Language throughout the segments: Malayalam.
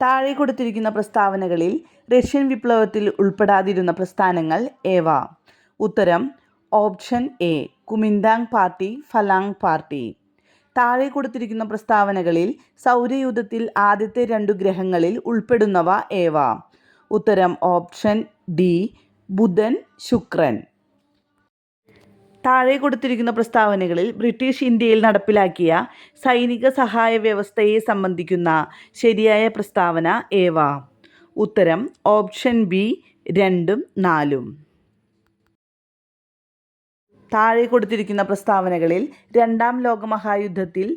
താഴെ കൊടുത്തിരിക്കുന്ന പ്രസ്താവനകളിൽ റഷ്യൻ വിപ്ലവത്തിൽ ഉൾപ്പെടാതിരുന്ന പ്രസ്ഥാനങ്ങൾ ഏവ? ഉത്തരം option A Kuomintang party, Falange party. താഴെ കൊടുത്തിരിക്കുന്ന പ്രസ്താവനകളിൽ സൗരയൂഥത്തിൽ ആദ്യത്തെ 2 ഗ്രഹങ്ങളിൽ ഉൾപ്പെടുന്നവ ഏവ? ഉത്തരം ഓപ്ഷൻ ഡി ബുധൻ, ശുക്രൻ. താഴെ കൊടുത്തിരിക്കുന്ന പ്രസ്താവനകളിൽ ബ്രിട്ടീഷ് ഇന്ത്യയിൽ നടപ്പിലാക്കിയ സൈനിക സഹായ വ്യവസ്ഥയെ സംബന്ധിക്കുന്ന ശരിയായ പ്രസ്താവന ഏവ? ഉത്തരം ഓപ്ഷൻ ബി 2ഉം 4ഉം. താഴെ കൊടുത്തിരിക്കുന്ന പ്രസ്താവനകളിൽ 2ാം ലോകമഹായുദ്ധത്തിൽ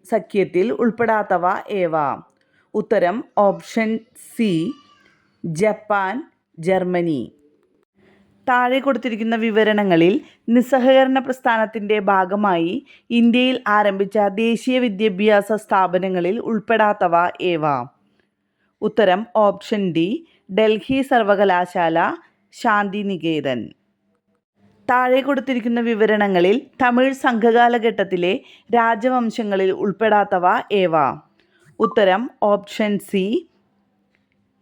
സഖ്യത്തിൽ ഉൾപ്പെടാത്തവ ഏവ? ഉത്തരം ഓപ്ഷൻ സി ജപ്പാൻ, ജർമ്മനി. താഴെ കൊടുത്തിരിക്കുന്ന വിവരണങ്ങളിൽ നിസ്സഹകരണ പ്രസ്ഥാനത്തിൻ്റെ ഭാഗമായി ഇന്ത്യയിൽ ആരംഭിച്ച ദേശീയ വിദ്യാഭ്യാസ സ്ഥാപനങ്ങളിൽ ഉൾപ്പെടാത്തവ ഏവ? ഉത്തരം ഓപ്ഷൻ ഡി ഡൽഹി സർവകലാശാല, ശാന്തിനികേതൻ. താഴെ കൊടുത്തിരിക്കുന്ന വിവരണങ്ങളിൽ തമിഴ് സംഘകാലഘട്ടത്തിലെ രാജവംശങ്ങളിൽ ഉൾപ്പെടാത്തവ ഏവ? ഉത്തരം ഓപ്ഷൻ സി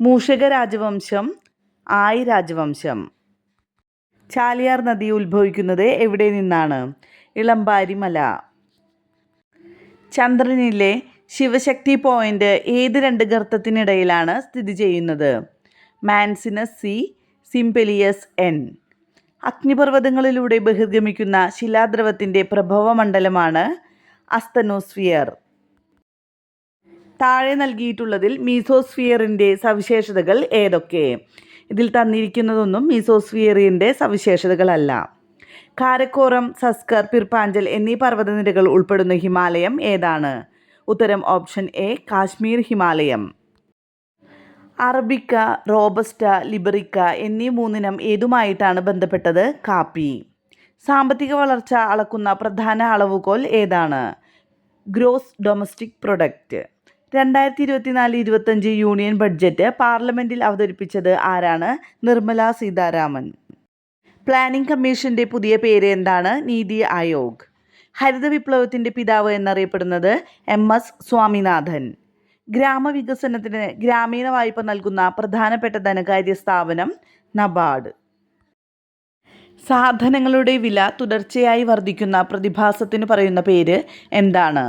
മൂഷക രാജവംശം, ആയ് രാജവംശം. ചാലിയാർ നദി ഉത്ഭവിക്കുന്നത് എവിടെ നിന്നാണ്? ഇളമ്പാരി മല. ചന്ദ്രനിലെ ശിവശക്തി പോയിന്റ് ഏത് 2 ഗർത്തത്തിനിടയിലാണ് സ്ഥിതി ചെയ്യുന്നത്? Mancinus C, Simpelius N. അഗ്നിപർവ്വതങ്ങളിലൂടെ ബഹിർഗമിക്കുന്ന ശിലാദ്രവത്തിൻ്റെ പ്രഭവമണ്ഡലമാണ് അസ്തനോസ്ഫിയർ. താഴെ നൽകിയിട്ടുള്ളതിൽ മീസോസ്ഫിയറിൻ്റെ സവിശേഷതകൾ ഏതൊക്കെ? ഇതിൽ തന്നിരിക്കുന്നതൊന്നും മീസോസ്ഫിയറിൻ്റെ സവിശേഷതകളല്ല. കാരക്കോറം, സസ്കർ, പിർപ്പാഞ്ചൽ എന്നീ പർവ്വതനിരകൾ ഉൾപ്പെടുന്ന ഹിമാലയം ഏതാണ്? ഉത്തരം ഓപ്ഷൻ എ കാശ്മീർ ഹിമാലയം. അറബിക്ക, റോബസ്റ്റ, ലിബറിക്ക എന്നീ 3 ഇനം ഏതുമായിട്ടാണ് ബന്ധപ്പെട്ടത്? കാപ്പി. സാമ്പത്തിക വളർച്ച അളക്കുന്ന പ്രധാന അളവുകോൽ ഏതാണ്? Gross domestic product. 2024-25 union budget പാർലമെൻറ്റിൽ അവതരിപ്പിച്ചത് ആരാണ്? നിർമ്മല സീതാരാമൻ. പ്ലാനിംഗ് കമ്മീഷൻ്റെ പുതിയ പേര് എന്താണ്? നീതി ആയോഗ്. ഹരിത വിപ്ലവത്തിൻ്റെ പിതാവ് എന്നറിയപ്പെടുന്നത് MS സ്വാമിനാഥൻ. ഗ്രാമവികസനത്തിന് ഗ്രാമീണ വായ്പ നൽകുന്ന പ്രധാനപ്പെട്ട ധനകാര്യ സ്ഥാപനം നബാർഡ്. സാധനങ്ങളുടെ വില തുടർച്ചയായി വർദ്ധിക്കുന്ന പ്രതിഭാസത്തിന് പറയുന്ന പേര് എന്താണ്?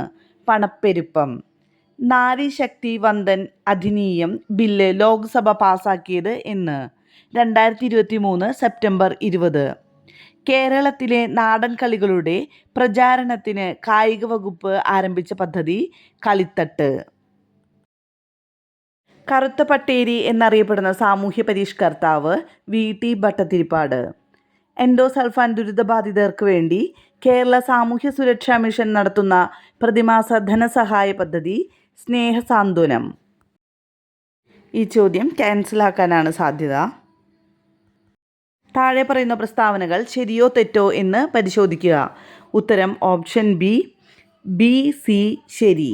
പണപ്പെരുപ്പം. നാരി ശക്തി വന്ദൻ അധിനിയം ബില്ല് ലോക്സഭ പാസാക്കിയത് എന്ന്? 2023 സെപ്റ്റംബർ 20. കേരളത്തിലെ നാടൻ കളികളുടെ പ്രചാരണത്തിന് കായിക വകുപ്പ് ആരംഭിച്ച പദ്ധതി കളിത്തട്ട്. കറുത്ത പട്ടേരി എന്നറിയപ്പെടുന്ന സാമൂഹ്യ പരിഷ്കർത്താവ് VT ഭട്ടതിരിപ്പാട്. എൻഡോസൾഫാൻ ദുരിതബാധിതർക്ക് വേണ്ടി കേരള സാമൂഹ്യ സുരക്ഷാ മിഷൻ നടത്തുന്ന പ്രതിമാസ ധനസഹായ പദ്ധതി സ്നേഹസാന്ത്വനം. ഈ ചോദ്യം ക്യാൻസലാക്കാനാണ് സാധ്യത. താഴെ പറയുന്ന പ്രസ്താവനകൾ ശരിയോ തെറ്റോ എന്ന് പരിശോധിക്കുക. ഉത്തരം ഓപ്ഷൻ ബി സി ശരി.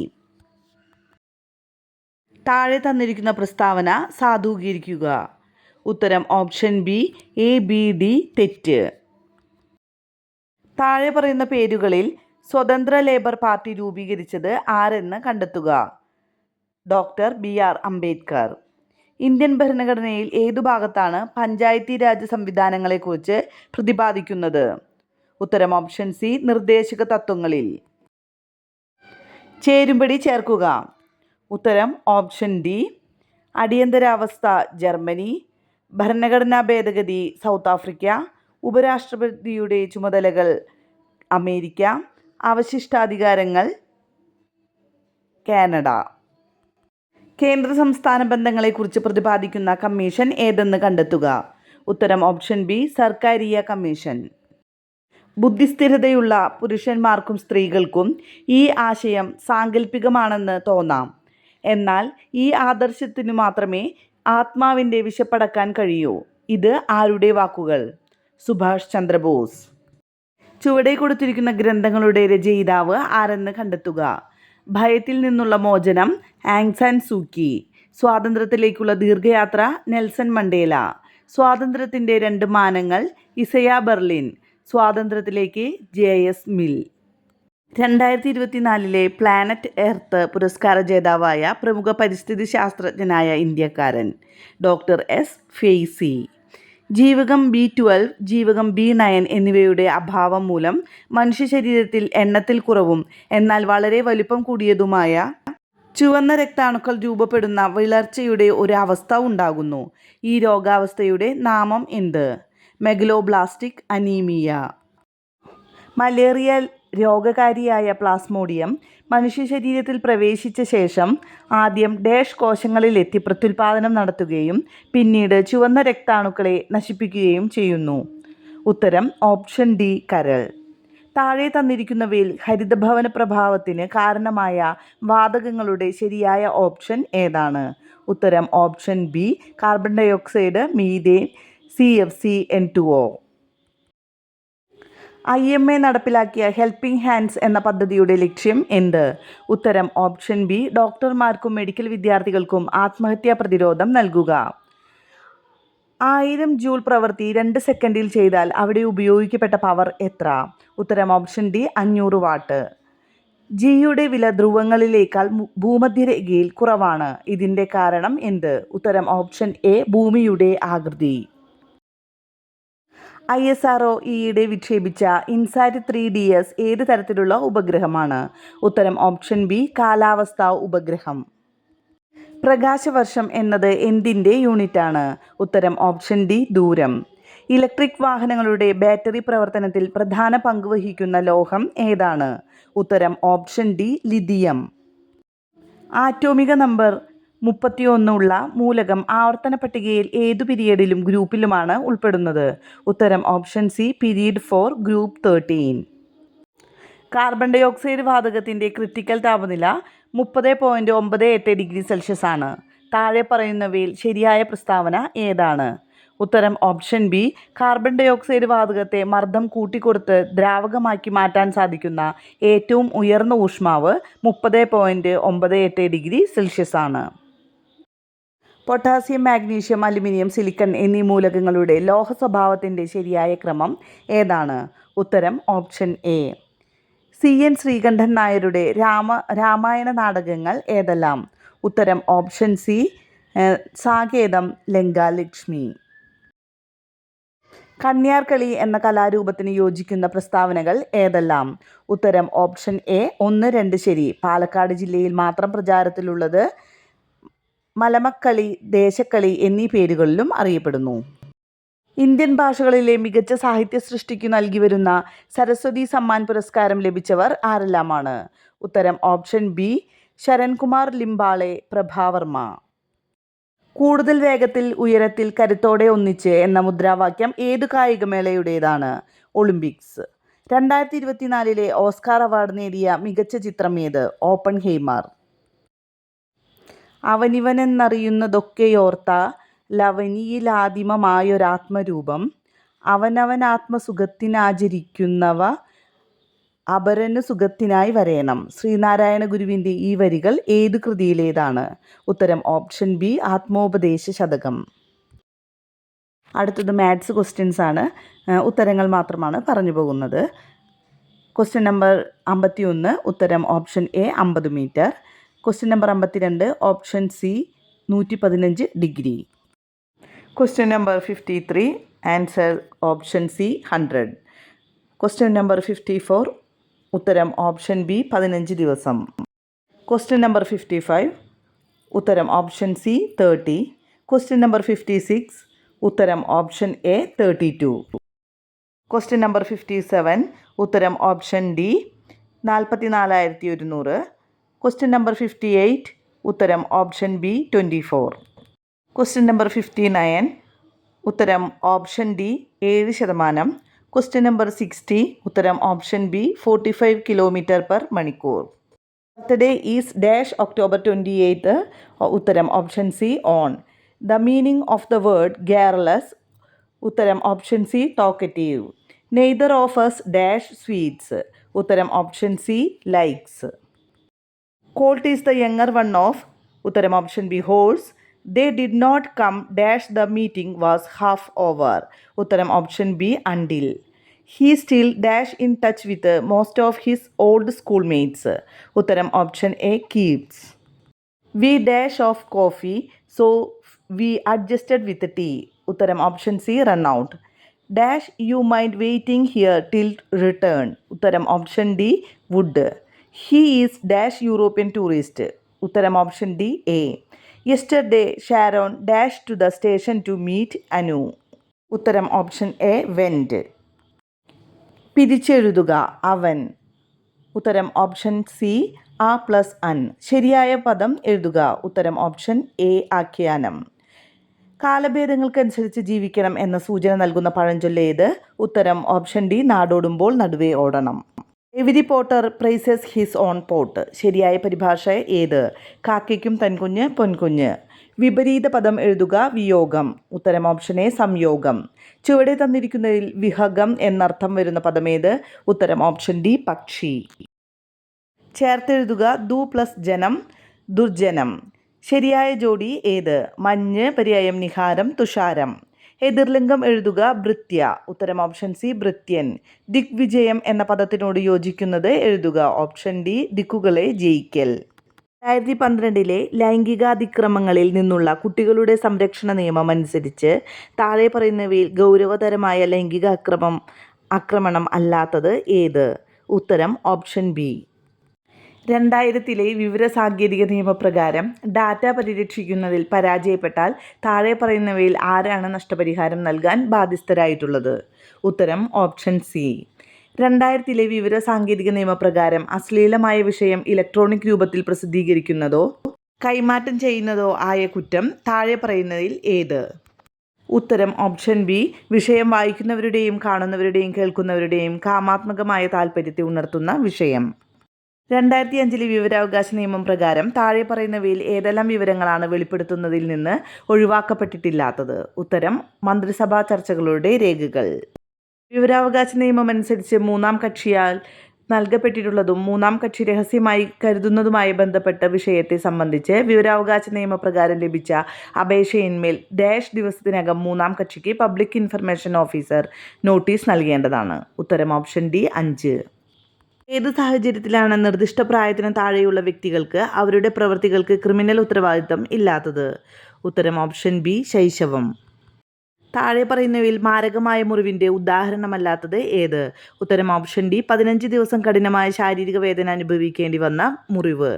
താഴെ തന്നിരിക്കുന്ന പ്രസ്താവന സാധൂകരിക്കുക. ഉത്തരം ഓപ്ഷൻ ബി ABD തെറ്റ്. താഴെ പറയുന്ന പേരുകളിൽ സ്വതന്ത്ര ലേബർ പാർട്ടി രൂപീകരിച്ചത് ആരെന്ന് കണ്ടെത്തുക. Doctor BR Ambedkar. ഇന്ത്യൻ ഭരണഘടനയിൽ ഏതു ഭാഗത്താണ് പഞ്ചായത്തി രാജ് സംവിധാനങ്ങളെക്കുറിച്ച് പ്രതിപാദിക്കുന്നത്? ഉത്തരം ഓപ്ഷൻ സി നിർദ്ദേശക തത്വങ്ങളിൽ. ചേരുംപടി ചേർക്കുക. ഉത്തരം ഓപ്ഷൻ ഡി അടിയന്തരാവസ്ഥ ജർമ്മനി, ഭരണഘടനാ ഭേദഗതി സൗത്ത് ആഫ്രിക്ക, ഉപരാഷ്ട്രപതിയുടെ ചുമതലകൾ അമേരിക്ക, അവശിഷ്ടാധികാരങ്ങൾ കാനഡ. കേന്ദ്ര സംസ്ഥാന ബന്ധങ്ങളെക്കുറിച്ച് പ്രതിപാദിക്കുന്ന കമ്മീഷൻ ഏതെന്ന് കണ്ടെത്തുക. ഉത്തരം ഓപ്ഷൻ ബി സർക്കാരിയ കമ്മീഷൻ. ബുദ്ധിസ്ഥിരതയുള്ള പുരുഷന്മാർക്കും സ്ത്രീകൾക്കും ഈ ആശയം സാങ്കല്പികമാണെന്ന് തോന്നാം. എന്നാൽ ഈ ആദർശത്തിനു മാത്രമേ ആത്മാവിൻ്റെ വിശപ്പടക്കാൻ കഴിയൂ. ഇത് ആരുടെ വാക്കുകൾ? സുഭാഷ് ചന്ദ്രബോസ്. ചുവടെ കൊടുത്തിരിക്കുന്ന ഗ്രന്ഥങ്ങളുടെ രചയിതാവ് ആരെന്ന് കണ്ടെത്തുക. ഭയത്തിൽ നിന്നുള്ള മോചനം ആങ് സാൻ സൂക്കി. സ്വാതന്ത്ര്യത്തിലേക്കുള്ള ദീർഘയാത്ര നെൽസൺ മണ്ടേല. സ്വാതന്ത്ര്യത്തിൻ്റെ 2 മാനങ്ങൾ ഇസയ ബെർലിൻ. സ്വാതന്ത്ര്യത്തിലേക്ക് JS മിൽ. 2024 പ്ലാനറ്റ് എർത്ത് പുരസ്കാര ജേതാവായ പ്രമുഖ പരിസ്ഥിതി ശാസ്ത്രജ്ഞനായ ഇന്ത്യക്കാരൻ ഡോക്ടർ എസ് ഫെയ്സി. ജീവകം B12, ജീവകം B9 എന്നിവയുടെ അഭാവം മൂലം മനുഷ്യ ശരീരത്തിൽ എണ്ണത്തിൽ കുറവും എന്നാൽ വളരെ വലിപ്പം കൂടിയതുമായ ചുവന്ന രക്താണുക്കൾ രൂപപ്പെടുന്ന വിളർച്ചയുടെ ഒരു അവസ്ഥ ഉണ്ടാകുന്നു. ഈ രോഗാവസ്ഥയുടെ നാമം എന്ത്? Megaloblastic anaemia. മലേറിയ രോഗകാരിയായ പ്ലാസ്മോഡിയം മനുഷ്യ ശരീരത്തിൽ പ്രവേശിച്ച ശേഷം ആദ്യം ഡാഷ് കോശങ്ങളിലെത്തി പ്രത്യുൽപാദനം നടത്തുകയും പിന്നീട് ചുവന്ന രക്താണുക്കളെ നശിപ്പിക്കുകയും ചെയ്യുന്നു. ഉത്തരം ഓപ്ഷൻ ഡി കരൾ. താഴെ തന്നിരിക്കുന്നവയിൽ ഹരിതഭവന പ്രഭാവത്തിന് കാരണമായ വാതകങ്ങളുടെ ശരിയായ ഓപ്ഷൻ ഏതാണ്? ഉത്തരം option B carbon dioxide, methane, CFC-N2O. IMA നടപ്പിലാക്കിയ ഹെൽപ്പിംഗ് ഹാൻഡ്സ് എന്ന പദ്ധതിയുടെ ലക്ഷ്യം എന്ത്? ഉത്തരം ഓപ്ഷൻ ബി ഡോക്ടർമാർക്കും മെഡിക്കൽ വിദ്യാർത്ഥികൾക്കും ആത്മഹത്യാ പ്രതിരോധം നൽകുക. 1000 ജൂൾ പ്രവൃത്തി 2 സെക്കൻഡിൽ ചെയ്താൽ അവിടെ ഉപയോഗിക്കപ്പെട്ട പവർ എത്ര? ഉത്തരം ഓപ്ഷൻ ഡി 500 വാട്ട്. ജിയുടെ വില ധ്രുവങ്ങളിലേക്കാൾ ഭൂമധ്യരേഖയിൽ കുറവാണ്. ഇതിൻ്റെ കാരണം എന്ത്? ഉത്തരം ഓപ്ഷൻ എ ഭൂമിയുടെ ആകൃതി. ISRO ഈയിടെ വിക്ഷേപിച്ച ഇൻസാറ്റ് 3DS ഏത് തരത്തിലുള്ള ഉപഗ്രഹമാണ്? ഉത്തരം ഓപ്ഷൻ ബി കാലാവസ്ഥാ ഉപഗ്രഹം. പ്രകാശവർഷം എന്നത് എന്തിൻ്റെ യൂണിറ്റാണ്? ഉത്തരം ഓപ്ഷൻ ഡി ദൂരം. ഇലക്ട്രിക് വാഹനങ്ങളുടെ ബാറ്ററി പ്രവർത്തനത്തിൽ പ്രധാന പങ്ക് വഹിക്കുന്ന ലോഹം ഏതാണ്? ഉത്തരം ഓപ്ഷൻ ഡി ലിഥിയം. ആറ്റോമിക നമ്പർ 31 ഉള്ള മൂലകം ആവർത്തന പട്ടികയിൽ ഏതു പീരിയഡിലും ഗ്രൂപ്പിലുമാണ് ഉൾപ്പെടുന്നത്? ഉത്തരം option C period 4 group 13. Carbon dioxide വാതകത്തിൻ്റെ ക്രിട്ടിക്കൽ താപനില 30.98 ഡിഗ്രി സെൽഷ്യസ് ആണ്. താഴെ പറയുന്നവയിൽ ശരിയായ പ്രസ്താവന ഏതാണ്? ഉത്തരം ഓപ്ഷൻ ബി കാർബൺ ഡയോക്സൈഡ് വാതകത്തെ മർദ്ദം കൂട്ടിക്കൊടുത്ത് ദ്രാവകമാക്കി മാറ്റാൻ സാധിക്കുന്ന ഏറ്റവും ഉയർന്ന ഊഷ്മാവ് 30.98 ഡിഗ്രി സെൽഷ്യസ് ആണ്. പൊട്ടാസ്യം, മാഗ്നീഷ്യം, അലുമിനിയം, സിലിക്കൺ എന്നീ മൂലകങ്ങളുടെ ലോഹ സ്വഭാവത്തിൻ്റെ ശരിയായ ക്രമം ഏതാണ്? ഉത്തരം ഓപ്ഷൻ എ. CN ശ്രീകണ്ഠൻ നായരുടെ രാമായണ നാടകങ്ങൾ ഏതെല്ലാം? ഉത്തരം ഓപ്ഷൻ സി സാകേതം, ലങ്കാലക്ഷ്മി. കന്യാർകളി എന്ന കലാരൂപത്തിന് യോജിക്കുന്ന പ്രസ്താവനകൾ ഏതെല്ലാം? ഉത്തരം ഓപ്ഷൻ എ 1, 2 ശരി. പാലക്കാട് ജില്ലയിൽ മാത്രം പ്രചാരത്തിലുള്ളത് മലമക്കളി, ദേശക്കളി എന്നീ പേരുകളിലും അറിയപ്പെടുന്നു. ഇന്ത്യൻ ഭാഷകളിലെ മികച്ച സാഹിത്യ സൃഷ്ടിക്കു നൽകി വരുന്ന സരസ്വതി സമ്മാൻ പുരസ്കാരം ലഭിച്ചവർ ആരെല്ലാമാണ്? ഉത്തരം ഓപ്ഷൻ ബി ശരൺകുമാർ ലിംബാളെ, പ്രഭാവർമ്മ. കൂടുതൽ വേഗത്തിൽ, ഉയരത്തിൽ, കരുത്തോടെ ഒന്നിച്ച് എന്ന മുദ്രാവാക്യം ഏതു കായികമേളയുടേതാണ്? ഒളിമ്പിക്സ്. 2024 ഓസ്കാർ അവാർഡ് നേടിയ മികച്ച ചിത്രം ഏത്? ഓപ്പൺഹെയ്മർ. അവനിവനെന്നറിയുന്നതൊക്കെയോർത്ത ലവനിയിലാദിമമായൊരാത്മരൂപം അവനവനാത്മസുഖത്തിനാചരിക്കുന്നവ അപരനു സുഖത്തിനായി വരേണം. ശ്രീനാരായണ ഗുരുവിൻ്റെ ഈ വരികൾ ഏതു കൃതിയിലേതാണ്? ഉത്തരം ഓപ്ഷൻ ബി ആത്മോപദേശ ശതകം. അടുത്തത് മാത്സ് ക്വസ്റ്റ്യൻസ് ആണ്. ഉത്തരങ്ങൾ മാത്രമാണ് പറഞ്ഞു പോകുന്നത്. ക്വസ്റ്റ്യൻ നമ്പർ 51 ഉത്തരം option A 50 metre. Question number 52 option C 115 degree. Question number 53 answer option C 100. Question number 54 ഉത്തരം ഓപ്ഷൻ ബി 15 ദിവസം. ക്വസ്റ്റ്യൻ നമ്പർ 55 ഉത്തരം ഓപ്ഷൻ സി 30. ക്വസ്റ്റ്യൻ നമ്പർ 56 ഉത്തരം ഓപ്ഷൻ എ 32. ക്വസ്റ്റ്യൻ നമ്പർ 57 ഉത്തരം ഓപ്ഷൻ ഡി 44,100. ക്വസ്റ്റ്യൻ നമ്പർ 58 ഉത്തരം ഓപ്ഷൻ ബി 24. ക്വസ്റ്റ്യൻ നമ്പർ 59 ഉത്തരം ഓപ്ഷൻ ഡി 7%. ക്വസ്റ്റ്യൻ നമ്പർ 60 ഉത്തരം ഓപ്ഷൻ ബി 45 km/മണിക്കൂർ. Birthday is dash October 28. ഉത്തരം option C on. The meaning of the word garrulous. ഉത്തരം option C talkative. Neither of us dash sweets. ഉത്തരം option C likes. Colt is the younger one of. ഉത്തരം option B horse. They did not come dash the meeting was half over. ഉത്തരം option B until. He still dash in touch with most of his old schoolmates. ഉത്തരം option A keeps. We dash of coffee so we adjusted with tea. ഉത്തരം option C run out. Dash you mind waiting here till return. ഉത്തരം option D would. He is dash European tourist. ഉത്തരം option D a. Yesterday Sharon dash to the station to meet Anu. ഉത്തരം ഓപ്ഷൻ എ വെൻറ്റ്. പിരിച്ചെഴുതുക അവൻ. ഉത്തരം ഓപ്ഷൻ സി ആ പ്ലസ് അൻ. ശരിയായ പദം എഴുതുക. ഉത്തരം ഓപ്ഷൻ എ ആഖ്യാനം. കാലഭേദങ്ങൾക്കനുസരിച്ച് ജീവിക്കണം എന്ന സൂചന നൽകുന്ന പഴഞ്ചൊല്ല് ഏത്? ഉത്തരം ഓപ്ഷൻ ഡി നാടോടുമ്പോൾ നടുവേ ഓടണം. Every potter praises his own pot. ശരിയായ പരിഭാഷ ഏത്? കാക്കയ്ക്കും തൻകുഞ്ഞ് പൊൻകുഞ്ഞ്. വിപരീത പദം എഴുതുക. വിയോഗം. ഉത്തരം ഓപ്ഷൻ എ സംയോഗം. ചുവടെ തന്നിരിക്കുന്നതിൽ വിഹഗം എന്നർത്ഥം വരുന്ന പദമേത്? ഉത്തരം ഓപ്ഷൻ ഡി പക്ഷി. ചേർത്തെഴുതുക. ദു പ്ലസ് ജനം ദുർജനം. ശരിയായ ജോഡി ഏത്? മഞ്ഞ് പര്യായം നിഹാരം തുഷാരം. എതിർലിംഗം എഴുതുക. ഭൃത്യ. ഉത്തരം ഓപ്ഷൻ സി ഭൃത്യൻ. ദിഗ്വിജയം എന്ന പദത്തിനോട് യോജിക്കുന്നത് എഴുതുക. Option D ദിക്കുകളെ ജയിക്കൽ. 2012 ലൈംഗികാതിക്രമങ്ങളിൽ നിന്നുള്ള കുട്ടികളുടെ സംരക്ഷണ നിയമം അനുസരിച്ച് താഴെ പറയുന്നവയിൽ ഗൗരവതരമായ ലൈംഗിക ആക്രമണം അല്ലാത്തത് ഏത്? ഉത്തരം ഓപ്ഷൻ ബി. 2000 വിവരസാങ്കേതിക നിയമപ്രകാരം ഡാറ്റ പരിരക്ഷിക്കുന്നതിൽ പരാജയപ്പെട്ടാൽ താഴെ പറയുന്നവയിൽ ആരാണ് നഷ്ടപരിഹാരം നൽകാൻ ബാധ്യസ്ഥരായിട്ടുള്ളത്? ഉത്തരം ഓപ്ഷൻ സി. 2000 വിവരസാങ്കേതിക നിയമപ്രകാരം അശ്ലീലമായ വിഷയം ഇലക്ട്രോണിക് രൂപത്തിൽ പ്രസിദ്ധീകരിക്കുന്നതോ കൈമാറ്റം ചെയ്യുന്നതോ ആയ കുറ്റം താഴെ പറയുന്നതിൽ ഏത്? ഉത്തരം ഓപ്ഷൻ ബി. വിഷയം വായിക്കുന്നവരുടെയും കാണുന്നവരുടെയും കേൾക്കുന്നവരുടെയും കാമാത്മകമായ താൽപ്പര്യത്തെ ഉണർത്തുന്ന വിഷയം. 2005 വിവരാവകാശ നിയമം പ്രകാരം താഴെ പറയുന്നവയിൽ ഏതെല്ലാം വിവരങ്ങളാണ് വെളിപ്പെടുത്തുന്നതിൽ നിന്ന് ഒഴിവാക്കപ്പെട്ടിട്ടില്ലാത്തത്? ഉത്തരം മന്ത്രിസഭാ ചർച്ചകളുടെ രേഖകൾ. വിവരാവകാശ നിയമം അനുസരിച്ച് മൂന്നാം കക്ഷിയാൽ നൽകപ്പെട്ടിട്ടുള്ളതും മൂന്നാം കക്ഷി രഹസ്യമായി കരുതുന്നതുമായി ബന്ധപ്പെട്ട വിഷയത്തെ സംബന്ധിച്ച് വിവരാവകാശ നിയമപ്രകാരം ലഭിച്ച അപേക്ഷയിന്മേൽ ഡാഷ് ദിവസത്തിനകം മൂന്നാം കക്ഷിക്ക് പബ്ലിക് ഇൻഫർമേഷൻ ഓഫീസർ നോട്ടീസ് നൽകേണ്ടതാണ്. ഉത്തരം ഓപ്ഷൻ ഡി 5. ഏത് സാഹചര്യത്തിലാണ് നിർദ്ദിഷ്ട പ്രായത്തിന് താഴെയുള്ള വ്യക്തികൾക്ക് അവരുടെ പ്രവൃത്തികൾക്ക് ക്രിമിനൽ ഉത്തരവാദിത്തം ഇല്ലാത്തത്? ഉത്തരം ഓപ്ഷൻ ബി ശൈശവം. താഴെ പറയുന്നവയിൽ മാരകമായ മുറിവിൻ്റെ ഉദാഹരണമല്ലാത്തത് ഏത്? ഉത്തരം ഓപ്ഷൻ ഡി 15 ദിവസം കഠിനമായ ശാരീരിക വേദന അനുഭവിക്കേണ്ടി വന്ന മുറിവ്.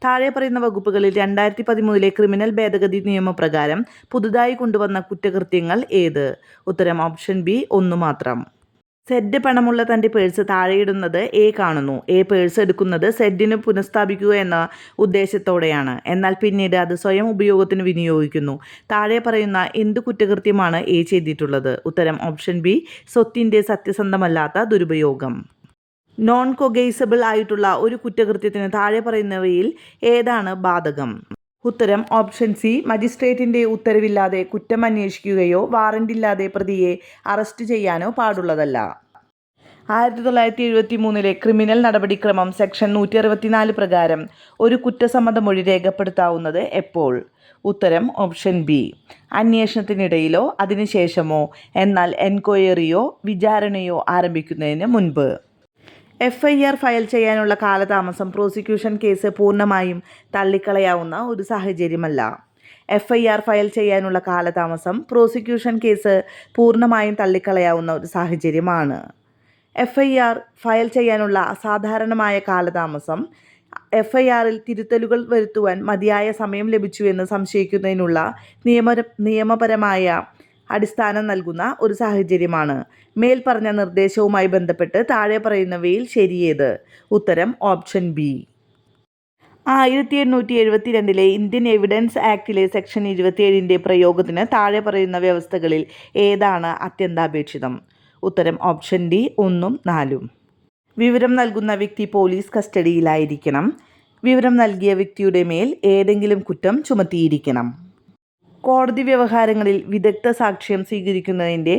താഴെ പറയുന്ന വകുപ്പുകളിൽ 2013 ക്രിമിനൽ ഭേദഗതി നിയമപ്രകാരം പുതുതായി കൊണ്ടുവന്ന കുറ്റകൃത്യങ്ങൾ ഏത്? ഉത്തരം ഓപ്ഷൻ ബി 1 മാത്രം. സെഡ് പണമുള്ള തൻ്റെ പേഴ്സ് താഴെയിടുന്നത് എ കാണുന്നു. എ പേഴ്സ് എടുക്കുന്നത് സെഡിന് പുനഃസ്ഥാപിക്കുക എന്ന ഉദ്ദേശത്തോടെയാണ്. എന്നാൽ പിന്നീട് അത് സ്വയം ഉപയോഗത്തിന് വിനിയോഗിക്കുന്നു. താഴെ പറയുന്ന എന്ത് കുറ്റകൃത്യമാണ് എ ചെയ്തിട്ടുള്ളത്? ഉത്തരം ഓപ്ഷൻ ബി സ്വത്തിൻ്റെ സത്യസന്ധമല്ലാത്ത ദുരുപയോഗം. നോൺ കൊഗൈസബിൾ ആയിട്ടുള്ള ഒരു കുറ്റകൃത്യത്തിന് താഴെ പറയുന്നവയിൽ ഏതാണ് ബാധകം? ഉത്തരം ഓപ്ഷൻ സി മജിസ്ട്രേറ്റിൻ്റെ ഉത്തരവില്ലാതെ കുറ്റം അന്വേഷിക്കുകയോ വാറണ്ടില്ലാതെ പ്രതിയെ അറസ്റ്റ് ചെയ്യാനോ പാടുള്ളതല്ല. 1973 ക്രിമിനൽ നടപടിക്രമം സെക്ഷൻ 164 പ്രകാരം ഒരു കുറ്റസമ്മതമൊഴി രേഖപ്പെടുത്താവുന്നത് എപ്പോൾ? ഉത്തരം ഓപ്ഷൻ ബി അന്വേഷണത്തിനിടയിലോ അതിനുശേഷമോ, എന്നാൽ എൻക്വയറിയോ വിചാരണയോ ആരംഭിക്കുന്നതിന് മുൻപ്. FIR ഫയൽ ചെയ്യാനുള്ള കാലതാമസം പ്രോസിക്യൂഷൻ കേസ് പൂർണ്ണമായും തള്ളിക്കളയാവുന്ന ഒരു സാഹചര്യമല്ല. FIR ഫയൽ ചെയ്യാനുള്ള കാലതാമസം പ്രോസിക്യൂഷൻ കേസ് പൂർണ്ണമായും തള്ളിക്കളയാവുന്ന ഒരു സാഹചര്യമാണ്. FIR ഫയൽ ചെയ്യാനുള്ള അസാധാരണമായ കാലതാമസം FIRൽ തിരുത്തലുകൾ വരുത്തുവാൻ മതിയായ സമയം ലഭിച്ചുവെന്ന് സംശയിക്കുന്നതിനുള്ള നിയമപരമായ അടിസ്ഥാനം നൽകുന്ന ഒരു സാഹചര്യമാണ്. മേൽപ്പറഞ്ഞ നിർദ്ദേശവുമായി ബന്ധപ്പെട്ട് താഴെ പറയുന്നവയിൽ ശരിയേത്? ഉത്തരം ഓപ്ഷൻ ബി. 1872 ഇന്ത്യൻ എവിഡൻസ് ആക്ടിലെ സെക്ഷൻ 27 പ്രയോഗത്തിന് താഴെ പറയുന്ന വ്യവസ്ഥകളിൽ ഏതാണ് അത്യന്താപേക്ഷിതം? ഉത്തരം ഓപ്ഷൻ ഡി 1ഉം 4ഉം. വിവരം നൽകുന്ന വ്യക്തി പോലീസ് കസ്റ്റഡിയിലായിരിക്കണം. വിവരം നൽകിയ വ്യക്തിയുടെ മേൽ ഏതെങ്കിലും കുറ്റം ചുമത്തിയിരിക്കണം. കോടതി വ്യവഹാരങ്ങളിൽ വിദഗ്ധ സാക്ഷ്യം സ്വീകരിക്കുന്നതിൻ്റെ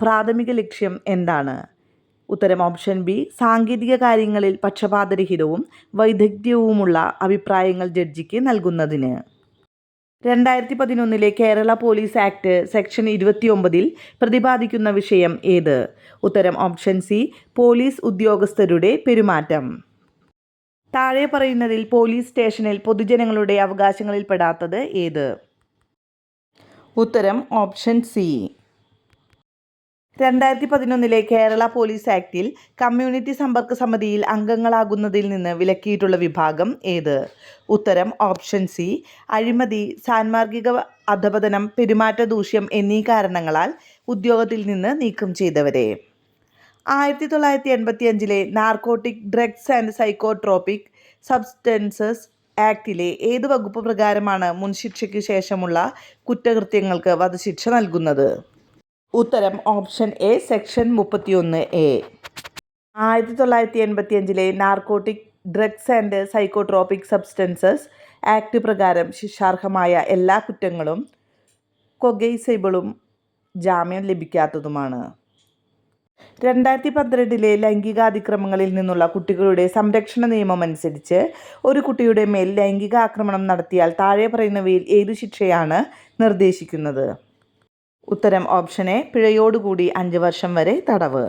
പ്രാഥമിക ലക്ഷ്യം എന്താണ്? ഉത്തരം ഓപ്ഷൻ ബി സാങ്കേതിക കാര്യങ്ങളിൽ പക്ഷപാതരഹിതവും വൈദഗ്ധ്യവുമുള്ള അഭിപ്രായങ്ങൾ ജഡ്ജിക്ക് നൽകുന്നതിന്. 2011 കേരള പോലീസ് ആക്ട് സെക്ഷൻ 29 പ്രതിപാദിക്കുന്ന വിഷയം ഏത്? ഉത്തരം ഓപ്ഷൻ സി, പോലീസ് ഉദ്യോഗസ്ഥരുടെ പെരുമാറ്റം. താഴെ പറയുന്നതിൽ പോലീസ് സ്റ്റേഷനിൽ പൊതുജനങ്ങളുടെ അവകാശങ്ങളിൽപ്പെടാത്തത് ഏത്? ഉത്തരം ഓപ്ഷൻ സി. 2011 കേരള പോലീസ് ആക്ടിൽ കമ്മ്യൂണിറ്റി സമ്പർക്ക സമിതിയിൽ അംഗങ്ങളാകുന്നതിൽ നിന്ന് വിലക്കിയിട്ടുള്ള വിഭാഗം ഏത്? ഉത്തരം ഓപ്ഷൻ സി, അഴിമതി, സാൻമാർഗിക അധപതനം, പെരുമാറ്റ ദൂഷ്യം എന്നീ കാരണങ്ങളാൽ ഉദ്യോഗത്തിൽ നിന്ന് നീക്കം ചെയ്തവരെ. 1985 narcotic drugs and psychotropic substances ആക്ടിലെ ഏത് വകുപ്പ് പ്രകാരമാണ് മുൻശിക്ഷയ്ക്ക് ശേഷമുള്ള കുറ്റകൃത്യങ്ങൾക്ക് വധശിക്ഷ നൽകുന്നത്? ഉത്തരം option A, section 31A. 1985 narcotic drugs and psychotropic substances act പ്രകാരം ശിക്ഷാർഹമായ എല്ലാ കുറ്റങ്ങളും കൊഗൈസബിളും ജാമ്യം ലഭിക്കാത്തതുമാണ്. 2012 ലൈംഗികാതിക്രമങ്ങളിൽ നിന്നുള്ള കുട്ടികളുടെ സംരക്ഷണ നിയമം അനുസരിച്ച് ഒരു കുട്ടിയുടെ മേൽ ലൈംഗികാക്രമണം നടത്തിയാൽ താഴെ പറയുന്നവയിൽ ഏതു ശിക്ഷയാണ് നിർദ്ദേശിക്കുന്നത്? ഉത്തരം ഓപ്ഷൻ എ, പിഴയോടുകൂടി 5 വർഷം വരെ തടവ്.